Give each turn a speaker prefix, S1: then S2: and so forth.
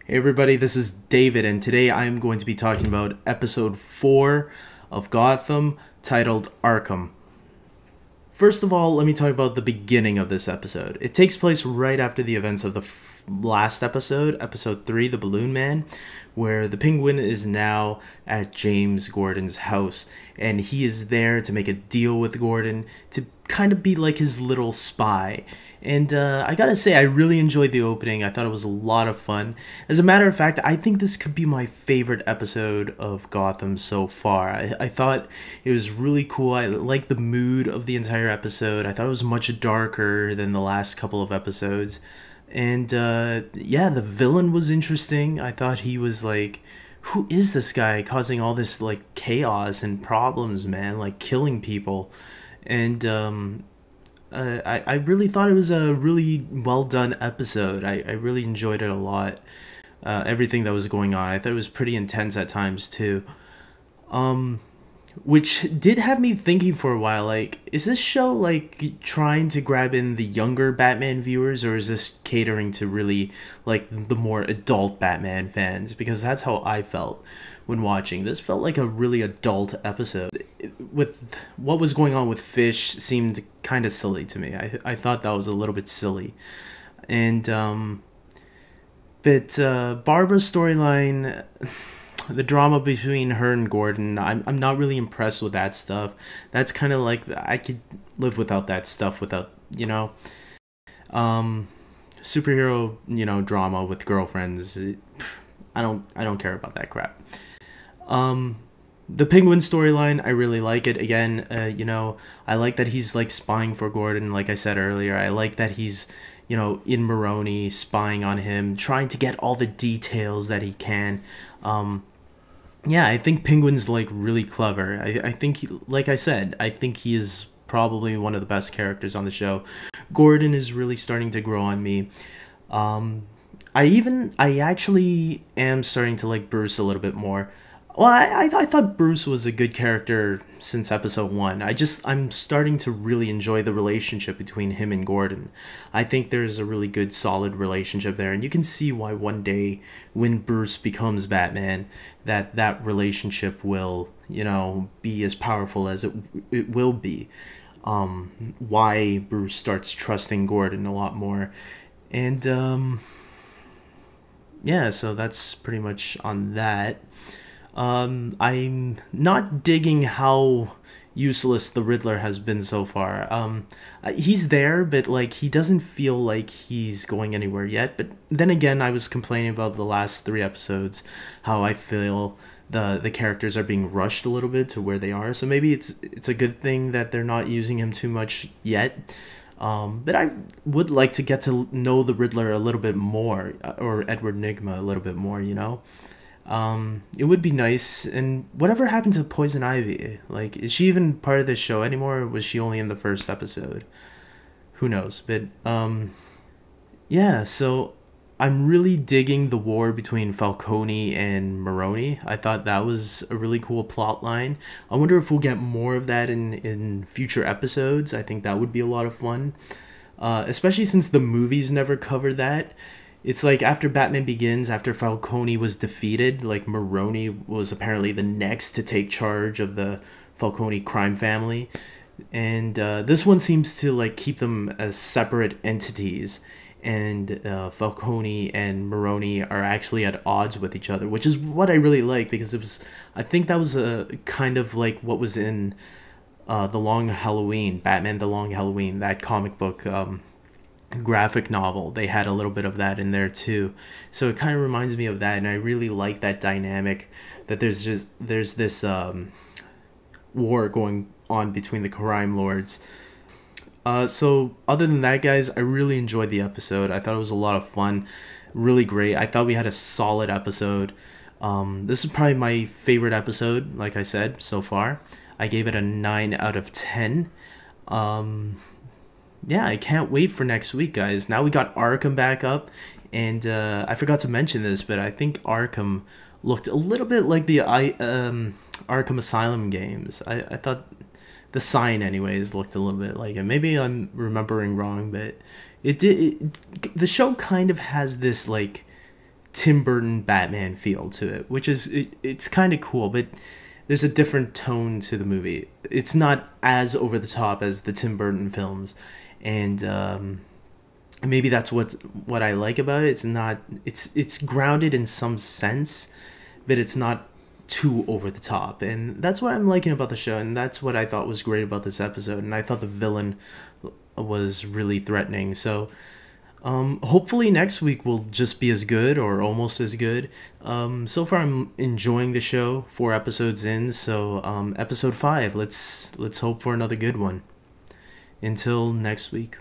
S1: Hey everybody, this is David, and today I am going to be talking about episode 4 of Gotham, titled Arkham. First of all, let me talk about the beginning of this episode. It takes place right after the events of the last episode, episode 3, The Balloon Man, where the Penguin is now at James Gordon's house, and he is there to make a deal with Gordon to kind of be like his little spy. And I gotta say, I really enjoyed the opening. I thought it was a lot of fun. As a matter of fact, I think this could be my favorite episode of Gotham so far. I thought it was really cool. I liked the mood of the entire episode. I thought it was much darker than the last couple of episodes. And yeah, the villain was interesting. I thought he was like, who is this guy causing all this like chaos and problems, man? Like killing people. And I really thought it was a really well done episode. I really enjoyed it a lot. Everything that was going on. I thought it was pretty intense at times too. Which did have me thinking for a while, like, is this show like trying to grab in the younger Batman viewers, or is this catering to really like the more adult Batman fans? Because that's how I felt when watching. This felt like a really adult episode. With what was going on with Fish seemed kind of silly to me. I thought that was a little bit silly. And but Barbara's storyline, the drama between her and Gordon, I'm not really impressed with that stuff. That's kind of like, I could live without that stuff, without, superhero, drama with girlfriends. I don't care about that crap. The Penguin storyline, I really like it. Again, I like that he's like spying for Gordon, like I said earlier. I like that he's, in Maroni, spying on him, trying to get all the details that he can. Yeah, I think Penguin's like really clever. I think, like I said, I think he is probably one of the best characters on the show. Gordon is really starting to grow on me. I actually am starting to like Bruce a little bit more. Well, I thought Bruce was a good character since episode 1. I'm starting to really enjoy the relationship between him and Gordon. I think there's a really good, solid relationship there, and you can see why one day, when Bruce becomes Batman, that relationship will, be as powerful as it will be. Why Bruce starts trusting Gordon a lot more. And, yeah, so that's pretty much on that. I'm not digging how useless the Riddler has been so far. He's there, but like he doesn't feel like he's going anywhere yet. But then again, I was complaining about the last 3 episodes, how I feel the characters are being rushed a little bit to where they are. So maybe it's a good thing that they're not using him too much yet. But I would like to get to know the Riddler a little bit more, or Edward Nygma a little bit more, It would be nice. And whatever happened to Poison Ivy? Like, is she even part of this show anymore, or was she only in the first episode? Who knows? But, yeah, so I'm really digging the war between Falcone and Maroni. I thought that was a really cool plot line. I wonder if we'll get more of that in future episodes. I think that would be a lot of fun. Especially since the movies never cover that. It's like after Batman Begins, after Falcone was defeated, like Maroni was apparently the next to take charge of the Falcone crime family. And this one seems to like keep them as separate entities. And Falcone and Maroni are actually at odds with each other, which is what I really like, because I think that was a kind of like what was in The Long Halloween, Batman The Long Halloween, that comic book graphic novel. They had a little bit of that in there too, so it kind of reminds me of that, and I really like that dynamic, that there's this war going on between the crime lords. So other than that, guys, I really enjoyed the episode. I thought it was a lot of fun, really great. I thought we had a solid episode. This is probably my favorite episode, like I said, so far. I gave it a 9 out of 10. Yeah, I can't wait for next week, guys. Now we got Arkham back up, and I forgot to mention this, but I think Arkham looked a little bit like the Arkham Asylum games. I thought the sign, anyways, looked a little bit like it. Maybe I'm remembering wrong, but the show kind of has this like Tim Burton Batman feel to it, which is it's kind of cool, but there's a different tone to the movie. It's not as over the top as the Tim Burton films, and maybe that's what I like about it. It's not it's grounded in some sense, but it's not too over the top, and that's what I'm liking about the show, and that's what I thought was great about this episode. And I thought the villain was really threatening. So hopefully next week will just be as good or almost as good. So far I'm enjoying the show. 4 episodes in, so episode 5. Let's hope for another good one. Until next week.